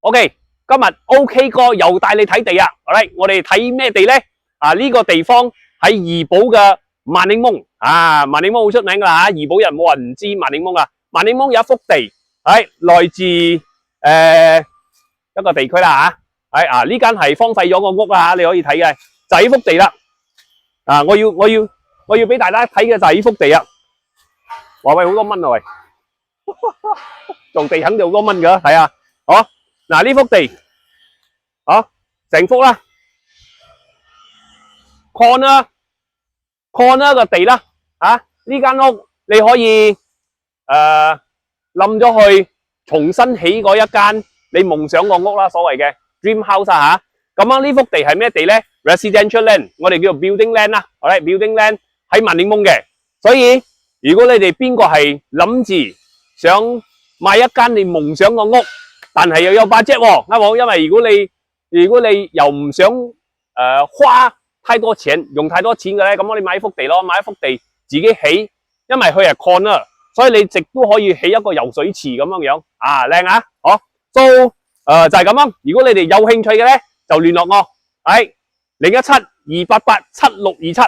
OK， 今日 OK 哥又帶你睇地啊。Alright， 我哋睇咩地咧？呢個地方喺怡保嘅萬檸檬萬檸檬好出名噶啦吓，怡保人冇人唔知萬檸檬啊。萬檸檬有一幅地，係來自一個地區啦吓，係呢間係荒廢咗個屋啦吓，你可以睇嘅就係呢幅地啦。我要俾大家睇嘅就係呢幅地啊。哇喂，好多蚊啊喂，撞地肯定好多蚊噶，係啊，嗱呢幅地，成幅啦 ，corner 個地啦，呢間屋你可以冧咗去，重新起過一間你夢想個屋啦，所謂嘅 dream house 啊吓。咁樣呢幅地係咩地咧 ？residential land， 我哋叫做 building land 啦，好啦 ，building land 喺萬檸檬嘅，所以如果你哋邊個係諗住想買一間你夢想個屋，但係又有budget喎，啱冇？因為如果你又唔想花太多錢，用太多錢嘅咧，咁我哋買一幅地咯，買一幅地自己起，因為佢係 corner， 所以你直都可以起一個游水池咁樣樣，靚啊，就係咁樣。如果你哋有興趣嘅咧，就聯絡我，係017-288-7627。